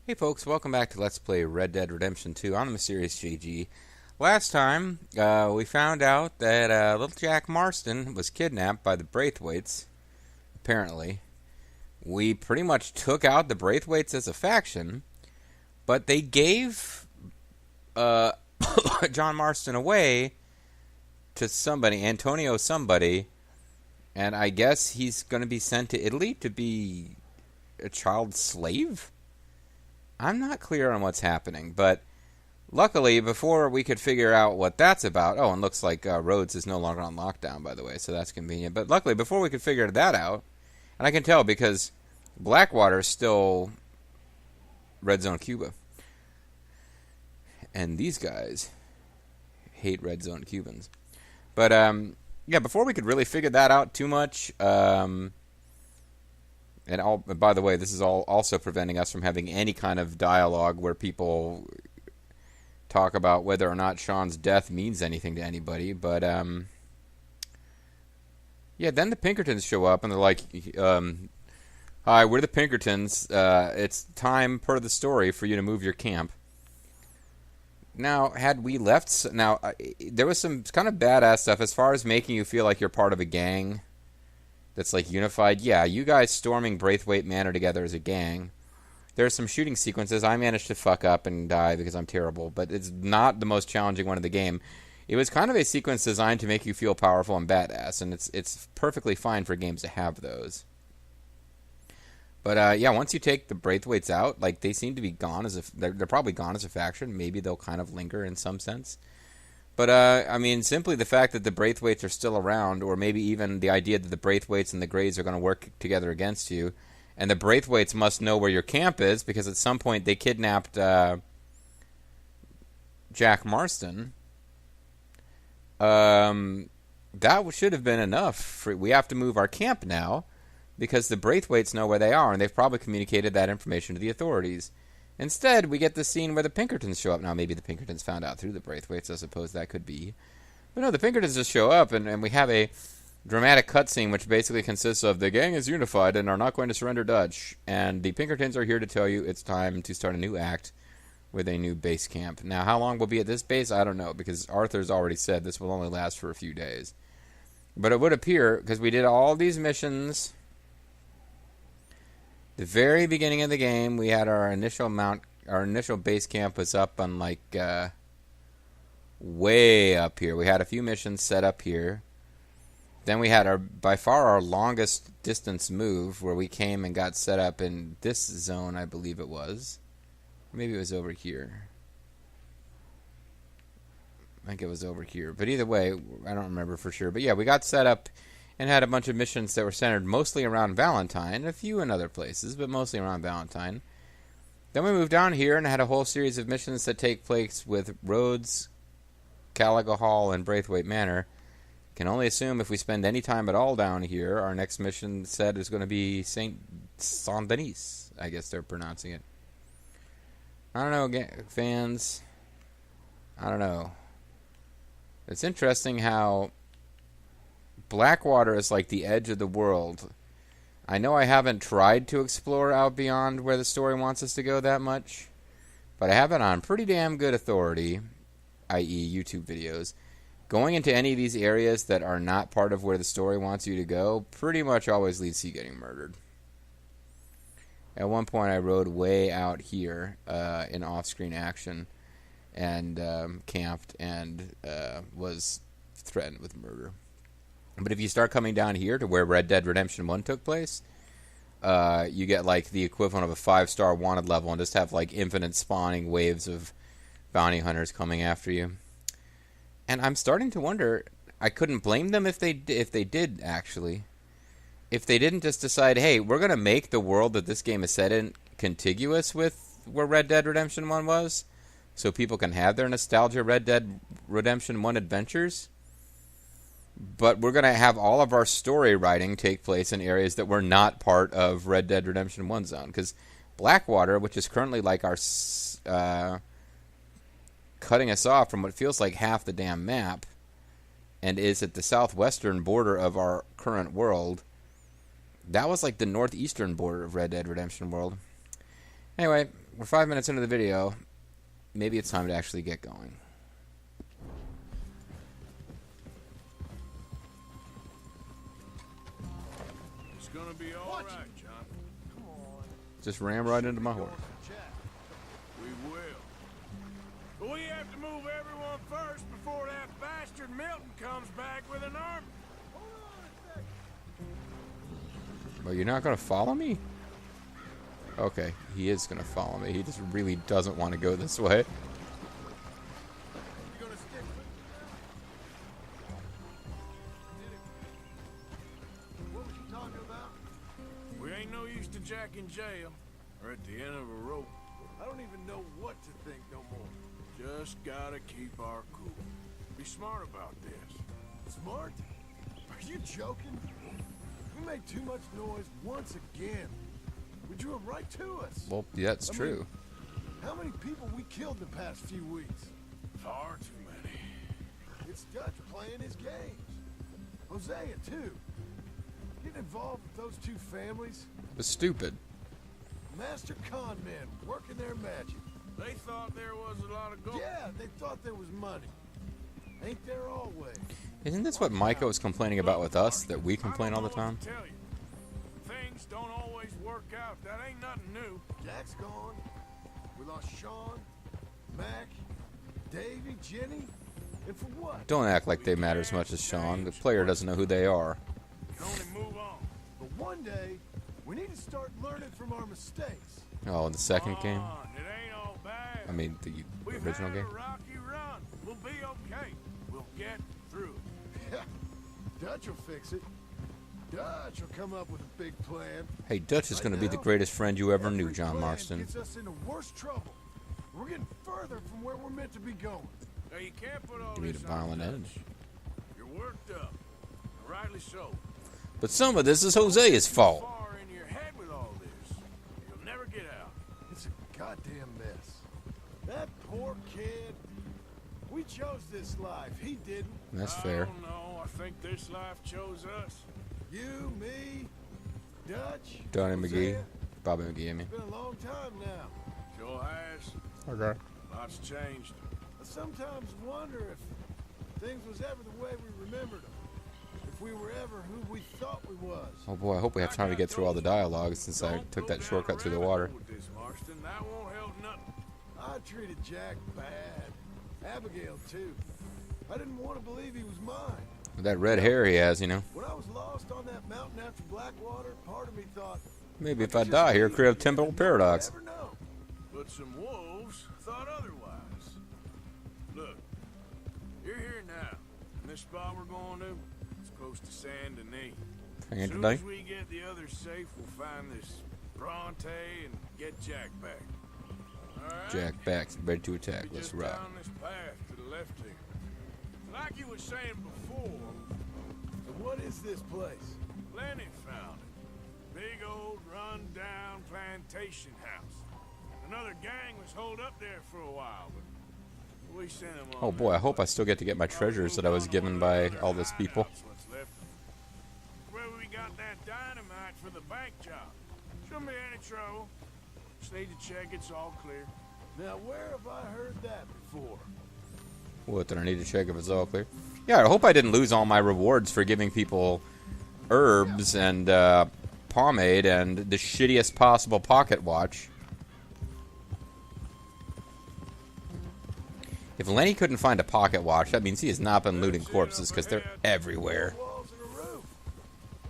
Hey folks, welcome back to Let's Play Red Dead Redemption 2. I'm the Mysterious JG. Last time, we found out that little Jack Marston was kidnapped by the Braithwaites, apparently. We pretty much took out the Braithwaites as a faction, but they gave John Marston away to somebody, Antonio somebody, and I guess he's going to be sent to Italy to be a child slave? I'm not clear on what's happening, but luckily, before we could figure out what that's about... Oh, and looks like Rhodes is no longer on lockdown, by the way, so that's convenient. But luckily, before we could figure that out, and I can tell because Blackwater is still Red Zone Cuba. And these guys hate Red Zone Cubans. But, yeah, before we could really figure that out too much... And by the way, this is all also preventing us from having any kind of dialogue where people talk about whether or not Sean's death means anything to anybody. But, yeah, then the Pinkertons show up and they're like, hi, we're the Pinkertons. It's time, per the story, for you to move your camp. Now, had we left... Now, there was some kind of badass stuff as far as making you feel like you're part of a gang that's like unified. Yeah, you guys storming Braithwaite Manor together as a gang. There's some shooting sequences. I managed to fuck up and die because I'm terrible, but it's not the most challenging one of the game. It was kind of a sequence designed to make you feel powerful and badass, and it's perfectly fine for games to have those. But yeah, once you take the Braithwaites out, like they seem to be gone as they're probably gone as a faction. Maybe they'll kind of linger in some sense. But, I mean, simply the fact that the Braithwaites are still around, or maybe even the idea that the Braithwaites and the Greys are going to work together against you, and the Braithwaites must know where your camp is, because at some point they kidnapped Jack Marston. That should have been enough. We have to move our camp now, because the Braithwaites know where they are, and they've probably communicated that information to the authorities. Instead, we get the scene where the Pinkertons show up. Now, maybe the Pinkertons found out through the Braithwaites. I suppose that could be. But no, the Pinkertons just show up, and we have a dramatic cutscene which basically consists of the gang is unified and are not going to surrender Dutch. And the Pinkertons are here to tell you it's time to start a new act with a new base camp. Now, how long we'll be at this base, I don't know, because Arthur's already said this will only last for a few days. But it would appear, because we did all these missions... The very beginning of the game, we had our initial base camp was up on like way up here. We had a few missions set up here. Then we had by far our longest distance move, where we came and got set up in this zone, I believe it was. Maybe it was over here. I think it was over here. But either way, I don't remember for sure. But yeah, we got set up and had a bunch of missions that were centered mostly around Valentine, a few in other places, but mostly around Valentine. Then we moved down here and had a whole series of missions that take place with Rhodes, Caliga Hall, and Braithwaite Manor. Can only assume if we spend any time at all down here, our next mission set is going to be Saint Denis, I guess they're pronouncing it. I don't know, fans. I don't know. It's interesting how Blackwater is like the edge of the world. I know I haven't tried to explore out beyond where the story wants us to go that much, but I have it on pretty damn good authority, i.e. YouTube videos. Going into any of these areas that are not part of where the story wants you to go pretty much always leads to you getting murdered. At one point I rode way out here in off-screen action and camped and was threatened with murder. But if you start coming down here to where Red Dead Redemption 1 took place, you get like the equivalent of a 5-star wanted level and just have like infinite spawning waves of bounty hunters coming after you. And I'm starting to wonder, I couldn't blame them if they did actually. If they didn't just decide, hey, we're going to make the world that this game is set in contiguous with where Red Dead Redemption 1 was, so people can have their nostalgia Red Dead Redemption 1 adventures. But we're going to have all of our story writing take place in areas that were not part of Red Dead Redemption 1 zone. Because Blackwater, which is currently like our cutting us off from what feels like half the damn map, and is at the southwestern border of our current world, that was like the northeastern border of Red Dead Redemption world. Anyway, we're 5 minutes into the video. Maybe it's time to actually get going. It's gonna be all right, John. Come on. Just ram right into my horse. We will. But we have to move everyone first before that bastard Milton comes back with an army. Hold on a second. Well, you're not gonna follow me? Okay, he is gonna follow me. He just really doesn't want to go this way. You gonna stick with me? What was you talking about? We ain't no use to Jack in jail or at the end of a rope. I don't even know what to think no more. Just gotta keep our cool. Be smart about this. Smart? Are you joking? We made too much noise once again. We drew him right to us. Well, yeah, that's true. How many people we killed the past few weeks? Far too many. It's Dutch playing his games. Hosea, too. Getting involved with those two families. It was stupid. Master con men working their magic. They thought there was a lot of gold. Yeah, they thought there was money. Ain't there always? Isn't this what Micah was complaining about with us? That we complain all the time? I don't know what to tell you. Things don't always work out. That ain't nothing new. Jack's gone. We lost Sean, Mac, Davy, Jenny. And for what? Don't act like they matter as much as Sean. The player doesn't know who they are. You can only move on. But one day, we need to start learning from our mistakes. Oh, the second game? Come on, it ain't all bad. I mean, the We've original had game? a rocky run. We'll be okay. We'll get through it. Yeah, Dutch will fix it. Dutch will come up with a big plan. Hey, Dutch is going to be the greatest friend you ever knew, John Marston. Gets us into worse trouble. We're getting further from where we're meant to be going. Now you can't put all You need this a violent on end. Dutch. You're worked up. And rightly so. But some of this is Hosea's fault. Far in your head with all this. You'll never get out. It's a goddamn mess. That poor kid. We chose this life. He didn't. That's fair. I don't know. I think this life chose us. You, me, Dutch, Donnie McGee. Hosea. Bobby McGee, I mean. It's been a long time now. Sure has. Okay. Lots changed. I sometimes wonder if things was ever the way we remembered them. If we were ever who we thought we was. Oh boy, I hope we have time to get through all the dialogue since I Don't took go that down shortcut a through the rabbit water. hole with this, Marston. That won't help nothing. I treated Jack bad. Abigail, too. I didn't want to believe he was mine. With that red hair he has, you know. When I was lost on that mountain after Blackwater, part of me thought, Maybe if I die here, create a temporal paradox. never know. But some wolves thought otherwise. Look, you're here now. And this spot we're going to, it's close to Saint Denis. Hang As in soon today. as we get the others safe, we'll find this Bronte and get Jack back. All right? Jack back, ready to attack. Be Let's just rock. down this path to the left here. Like you were saying before, So what is this place? Lenny found it. Big old run-down plantation house. Another gang was holed up there for a while, but we sent them on. Oh boy, I hope I still get to get my treasures that I was given by all those people. What's left. Where we got that dynamite for the bank job. Shouldn't be any trouble. Just need to check it's all clear. Now, where have I heard that before? What, did I need to check if it's all clear? Yeah, I hope I didn't lose all my rewards for giving people herbs and pomade and the shittiest possible pocket watch. If Lenny couldn't find a pocket watch, that means he has not been looting corpses because they're everywhere. Walls and a roof.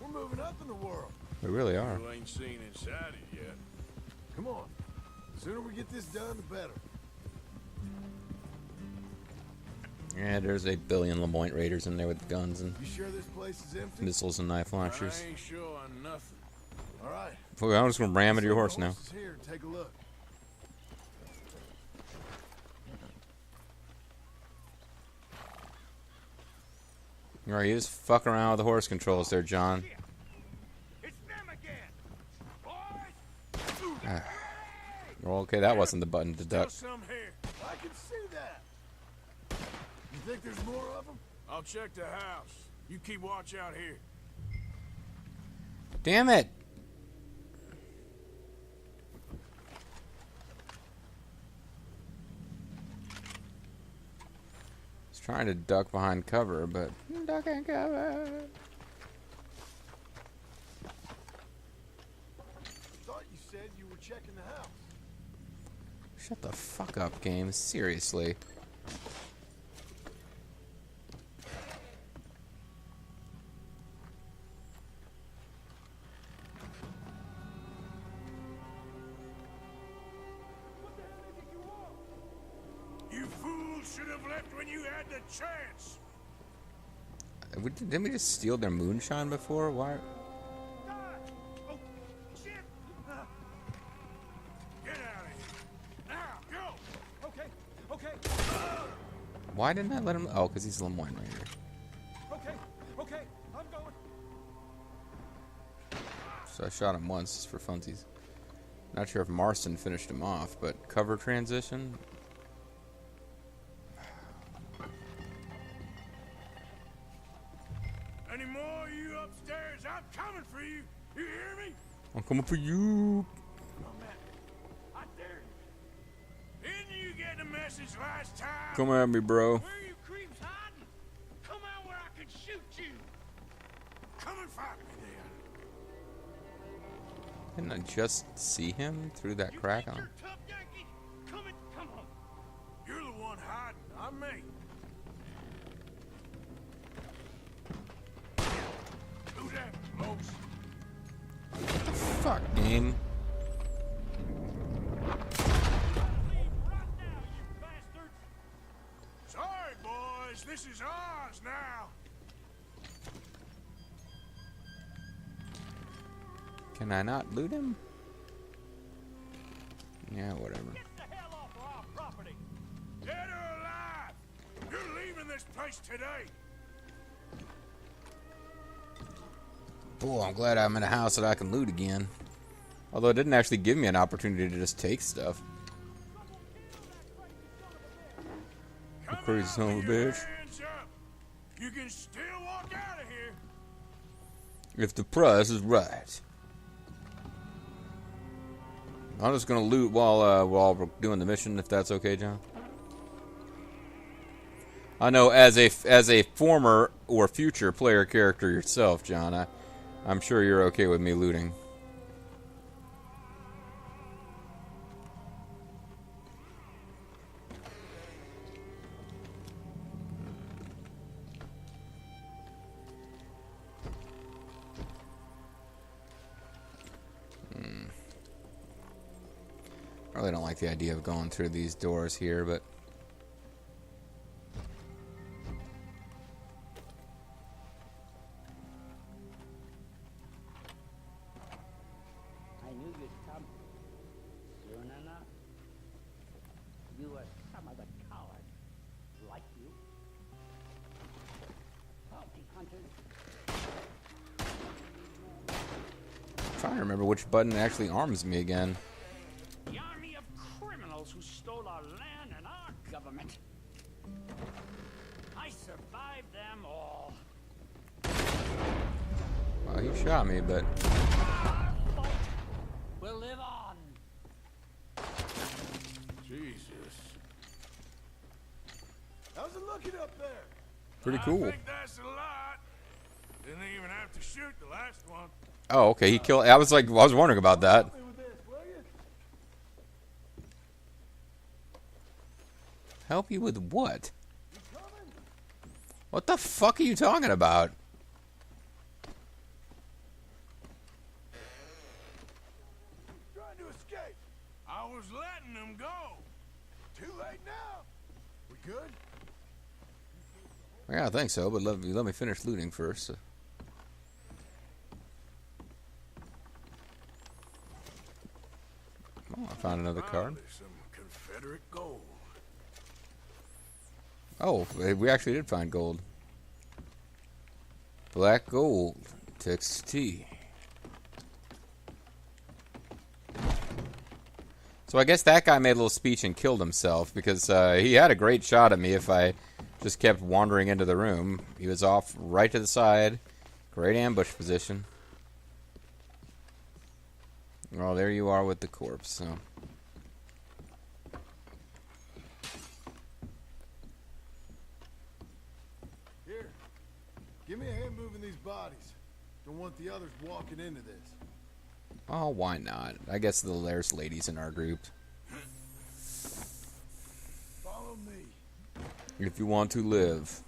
We're moving up in the world. They really are. You ain't seen inside it yet. Come on. The sooner we get this done, the better. Yeah, there's a billion Lemoyne Raiders in there with guns and You sure this place is empty? missiles and knife launchers. I ain't sure on nothing. All right. Well, I'm just going to ram into your horse now. Is here. Take a look. Alright, you just fuck around with the horse controls there, John. It's them again. Boys! Well, okay, that wasn't the button to Still duck. some here. I can see that. You think there's more of them? I'll check the house. You keep watch out here. Damn it! Trying to duck behind cover, but ducking cover. Thought you said you were checking the house. Shut the fuck up, game. Seriously. You fools should have left when you had the chance. Didn't we just steal their moonshine before? Why? Oh, shit! Get out of here. Now, go! Okay, okay, Why didn't I let him? Oh, because he's a Lemoyne Ranger. okay, okay, I'm going. So I shot him once just for funsies. Not sure if Marston finished him off, but cover transition. Any more of you upstairs? I'm coming for you. You hear me? I'm coming for you. Oh, man. I dare you. Didn't you get the message last time? Come at me, bro. Where you creeps hiding? Come out where I can shoot you. Come and fight me then. Didn't I just see him through that You crack think on? you're tough, Yankee? Come on. You're the one hiding, not me. Who's that, folks? Fuck, game. Leave right now, you bastards! Sorry, boys. This is ours now. Can I not loot him? Yeah, whatever. Get the hell off of our property. Dead or alive, you're leaving this place today. Boy, I'm glad I'm in a house that I can loot again. Although it didn't actually give me an opportunity to just take stuff. Come crazy out son of with a your bitch. hands up. You can still walk out of here. If the price is right. I'm just gonna loot while we're doing the mission, if that's okay, John. I know as a former or future player character yourself, John, I'm sure you're okay with me looting. I really don't like the idea of going through these doors here, but I knew you'd come soon enough. You were some of the cowards, like you. Bounty hunters. I'm trying to remember which button actually arms me again. The army of criminals who stole our land and our government. I survived them all. Well, he shot me, but Our fight will live on. Jesus. How's it looking up there? pretty cool. I think that's a lot. Didn't even have to shoot the last one. Oh, okay, he killed. I was wondering about that. Help me with this, will you? Help you with what? You coming? What the fuck are you talking about? Trying to escape. I was letting them go. Too late now. We good? Yeah, I think so, but let me finish looting first. Oh, I found another card. There's some Confederate gold. Oh, we actually did find gold. Black gold, Texas tea. So I guess that guy made a little speech and killed himself because he had a great shot at me if I just kept wandering into the room. He was off right to the side. Great ambush position. Well, there you are with the corpse, so. Give me a hand moving these bodies. Don't want the others walking into this. Oh, why not? I guess there's ladies in our group. Follow me. If you want to live.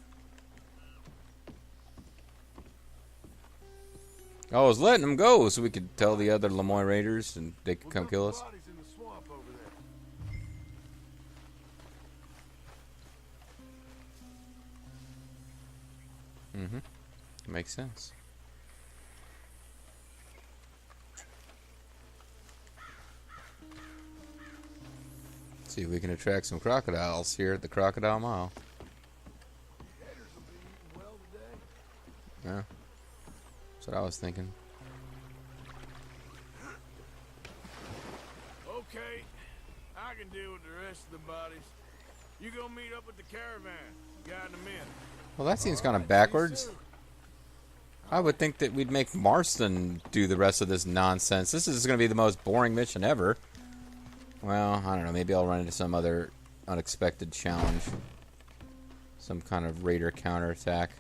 I was letting them go so we could tell the other Lemoyne Raiders and they could come kill us. Bodies in the swamp over there. Mm-hmm. Makes sense. See if we can attract some crocodiles here at the Crocodile Mile. Gators will be eating well today. Yeah. That's what I was thinking. Okay, I can deal with the rest of the bodies. You go meet up with the caravan, guide them in. Well, that seems kind of backwards. I would think that we'd make Marston do the rest of this nonsense. This is going to be the most boring mission ever. Well, I don't know. Maybe I'll run into some other unexpected challenge. Some kind of raider counterattack.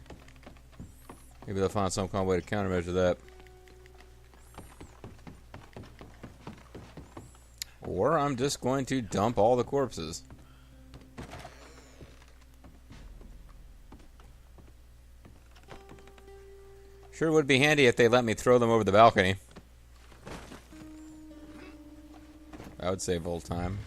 Maybe they'll find some kind of way to countermeasure that. Or I'm just going to dump all the corpses. Sure would be handy if they let me throw them over the balcony. That would save old time.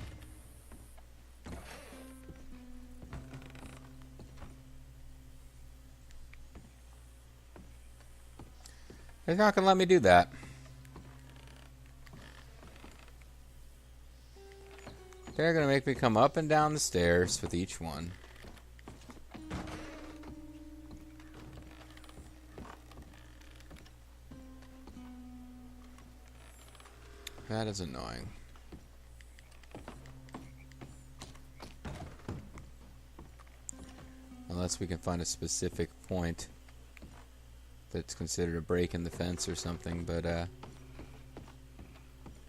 They're not going to let me do that. They're going to make me come up and down the stairs with each one. That is annoying. Unless we can find a specific point that's considered a break in the fence or something, but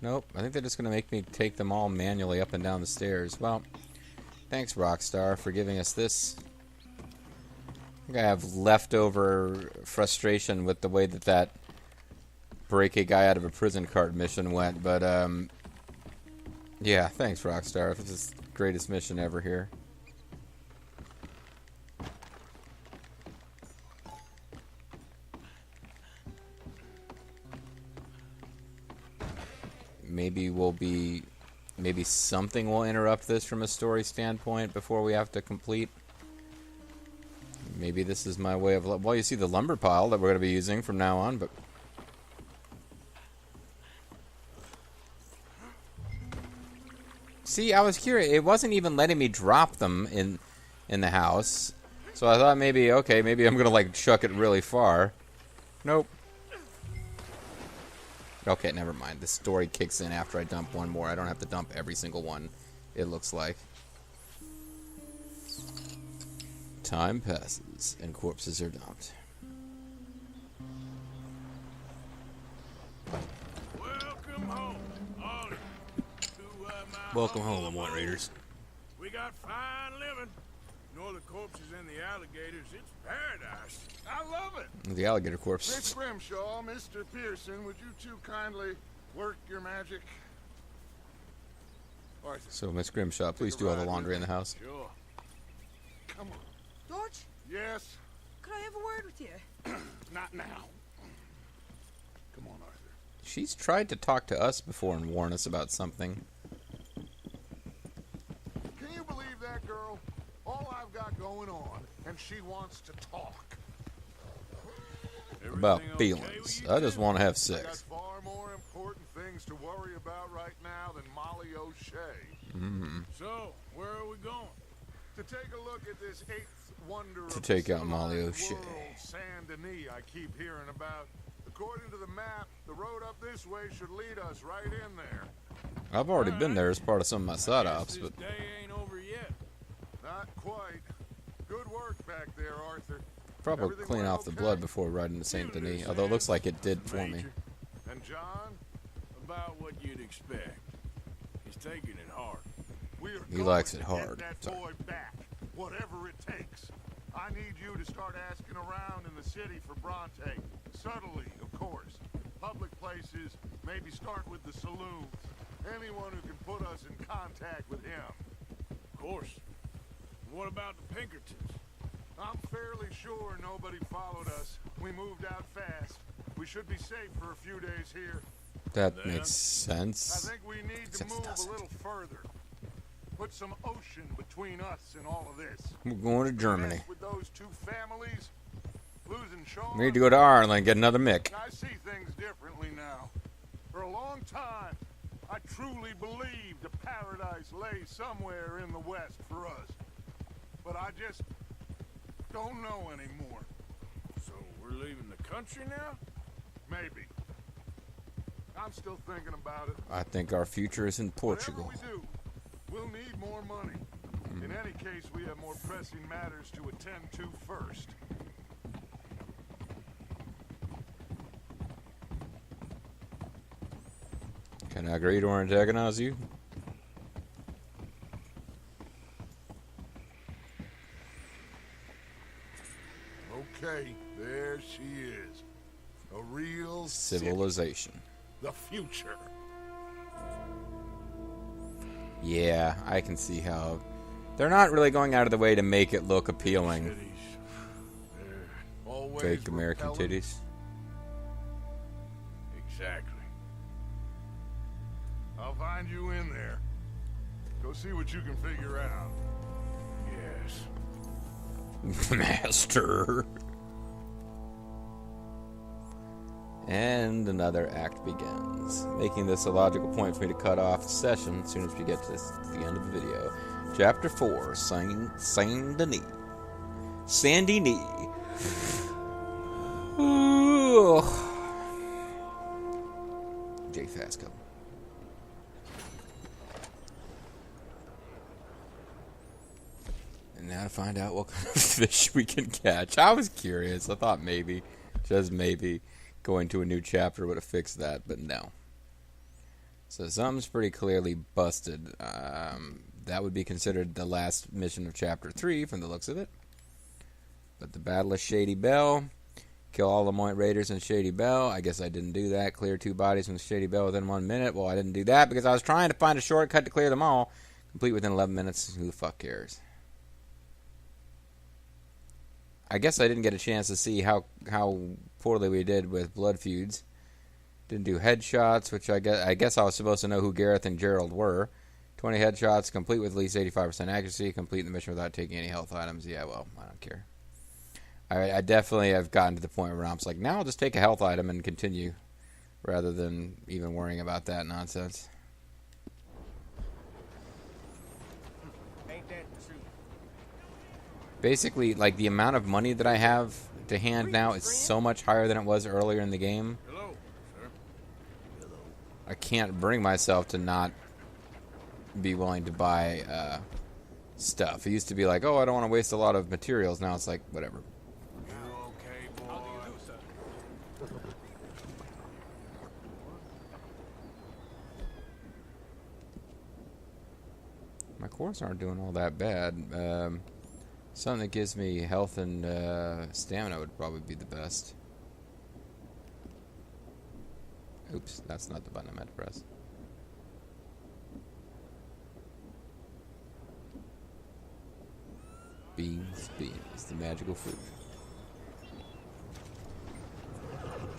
nope. I think they're just going to make me take them all manually up and down the stairs. Well, thanks Rockstar for giving us this. I think I have leftover frustration with the way that break a guy out of a prison cart mission went, but yeah, thanks Rockstar. This is the greatest mission ever here. Maybe something will interrupt this from a story standpoint before we have to complete. Maybe this is my way of... Well, you see the lumber pile that we're going to be using from now on, but... See, I was curious. It wasn't even letting me drop them in the house. So I thought maybe, okay, maybe I'm going to, like, chuck it really far. Nope. Okay, never mind. The story kicks in after I dump one more. I don't have to dump every single one, it looks like. Time passes, and corpses are dumped. Welcome home, Ollie. Welcome home, Lemoyne Raiders. We got fine living. Ignore the corpses and the alligators. It's paradise. I love it. The alligator corpse. Miss Grimshaw, Mr. Pearson, would you two kindly work your magic? Arthur, So, Miss Grimshaw, please do all the laundry in the house. Sure. come on. George, Yes, could I have a word with you? not now. Come on, Arthur. She's tried to talk to us before and warn us about something. Can you believe that girl? All I've got going on, and she wants to talk. About Everything okay feelings. with you I just two? want to have I got sex. far more important things to worry about right now than Molly O'Shea. Mm-hmm. So, where are we going? To take a look at this eighth wonder To of take the out Molly civilized O'Shea. world, Saint Denis, I keep hearing about. According to the map, the road up this way should lead us right in there. I've already been there as part of some of my side Guess ops, this but day ain't over yet. Not quite. Good work back there, Arthur. probably Everything clean went off the okay? blood before riding to St. You Denis. do, Although it looks Sam. like it did for me. Major. And John, About what you'd expect. He's taking it hard. we are He going likes to it hard. Get that Sorry. boy back, whatever it takes. I need you to start asking around in the city for Bronte. Subtly, of course. Public places, maybe start with the saloons. Anyone who can put us in contact with him. Of course. What about the Pinkertons? I'm fairly sure nobody followed us. We moved out fast. We should be safe for a few days here. That Then? makes sense. I think we need to Except it move a doesn't. little further. Put some ocean between us and all of this. We're going to Germany. Mess with those two families, losing Sean. We need to go to Ireland and get another Mick. I see things differently now. For a long time, I truly believed a paradise lay somewhere in the West for us. But I just don't know anymore. So we're leaving the country now? Maybe. I'm still thinking about it. I think our future is in Portugal. Whatever we do, we'll need more money. In any case, we have more pressing matters to attend to first. Can I agree to antagonize you? Okay, there she is. A real city. Civilization. The future. Yeah, I can see how they're not really going out of the way to make it look appealing. Cities. Always Fake American repellent. titties. Exactly. I'll find you in there. Go see what you can figure out. Yes. Master. And another act begins, making this a logical point for me to cut off the session as soon as we get to the end of the video. Chapter 4, Saint Denis. Sandy Knee. J. Fasco. And now to find out what kind of fish we can catch. I was curious. I thought maybe, just maybe, going to a new chapter would have fixed that, but no. So something's pretty clearly busted. That would be considered the last mission of Chapter 3 from the looks of it. But the Battle of Shady Bell. Kill all the Moint Raiders in Shady Bell. I guess I didn't do that. Clear 2 bodies from Shady Bell within 1 minute. Well, I didn't do that because I was trying to find a shortcut to clear them all. Complete within 11 minutes. Who the fuck cares? I guess I didn't get a chance to see how poorly we did with blood feuds. Didn't do headshots, which I guess I was supposed to know who Gareth and Gerald were. 20 headshots, complete with at least 85% accuracy, complete the mission without taking any health items. Yeah, well, I don't care. I definitely have gotten to the point where I'm just like, now I'll just take a health item and continue, rather than even worrying about that nonsense. Ain't that the truth? Basically, like, the amount of money that I have to hand now is so much higher than it was earlier in the game. Hello, sir. I can't bring myself to not be willing to buy stuff. It used to be like, oh, I don't want to waste a lot of materials. Now it's like, whatever. You okay, boy? My cores aren't doing all that bad. Something that gives me health and stamina would probably be the best. Oops, that's not the button I meant to press. Beans, the magical food.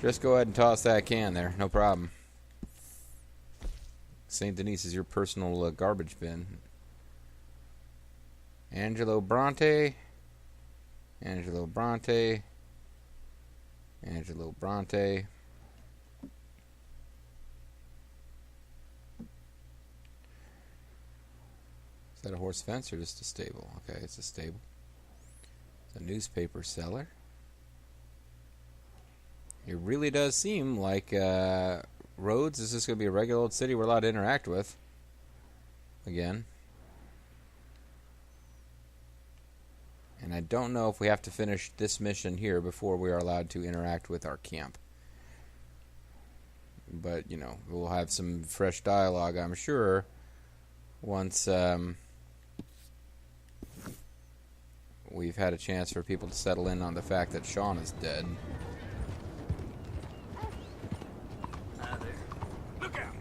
Just go ahead and toss that can there, no problem. St. Denis is your personal garbage bin. Angelo Bronte. Angelo Bronte. Angelo Bronte. Is that a horse fence or just a stable? Okay, it's a stable. It's a newspaper seller. It really does seem like Rhodes is just going to be a regular old city we're allowed to interact with. Again. And I don't know if we have to finish this mission here before we are allowed to interact with our camp. But, you know, we'll have some fresh dialogue, I'm sure, once we've had a chance for people to settle in on the fact that Sean is dead. Look out!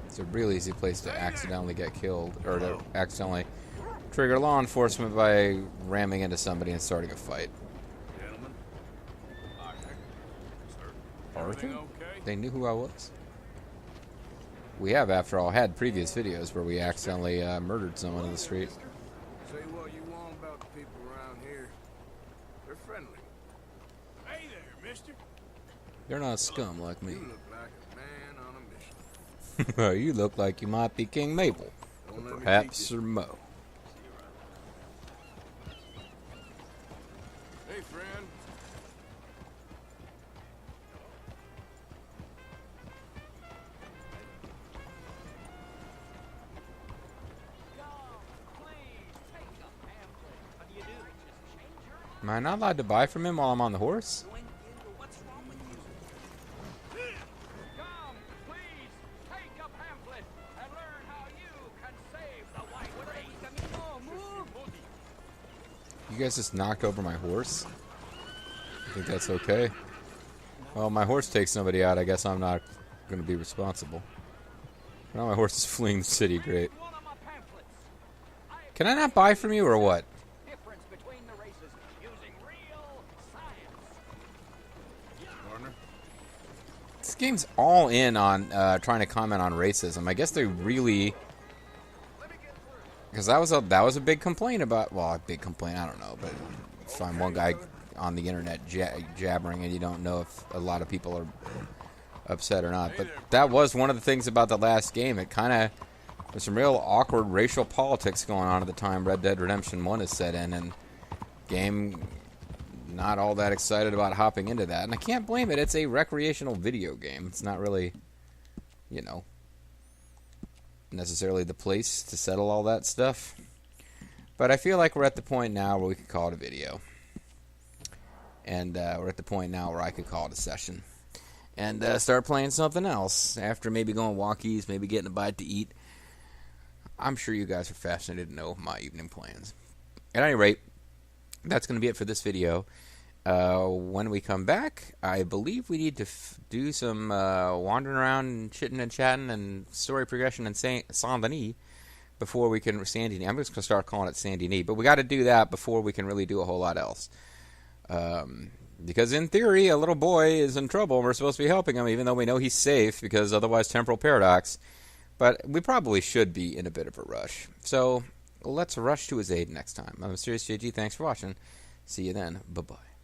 It's a real easy place to accidentally get killed, or to accidentally trigger law enforcement by ramming into somebody and starting a fight. Gentlemen. Arthur. Sir. Arthur? Everything okay? They knew who I was. We have, after all, had previous videos where we accidentally murdered someone in the street. Say what you want about the people around here. They're friendly. Hey there, mister. You're not a scum like me. You look like a man on a mission. You look like you might be King Mabel. Don't let me Perhaps beat Sir Mo. Hey, friend. Am I not allowed to buy from him while I'm on the horse? Come, please, take a pamphlet and learn how you can save the white race. You guys just knocked over my horse? I think that's okay. Well, my horse takes somebody out. I guess I'm not going to be responsible. Now my horse is fleeing the city. Great. One of my pamphlets. Can I not buy from you or what? Difference between the races using real science. Partner. This game's all in on trying to comment on racism. I guess they really, because that was a big complaint about. Well, a big complaint. I don't know, but find one guy on the internet jabbering, and you don't know if a lot of people are upset or not. But that was one of the things about the last game. It kind of there's some real awkward racial politics going on at the time Red Dead Redemption 1 is set in, and game not all that excited about hopping into that. And I can't blame it. It's a recreational video game. It's not really, you know, necessarily the place to settle all that stuff. But I feel like we're at the point now where we could call it a video. And we're at the point now where I could call it a session. And start playing something else. After maybe going walkies, maybe getting a bite to eat. I'm sure you guys are fascinated to know my evening plans. At any rate, that's going to be it for this video. When we come back, I believe we need to do some wandering around and chitting and chatting and story progression and Saint-Denis before we can... Saint-Denis. I'm just going to start calling it Saint-Denis. But we got to do that before we can really do a whole lot else. Because in theory, a little boy is in trouble and we're supposed to be helping him, even though we know he's safe, because otherwise temporal paradox. But we probably should be in a bit of a rush. So let's rush to his aid next time. I'm Mysterious JG. Thanks for watching. See you then. Bye-bye.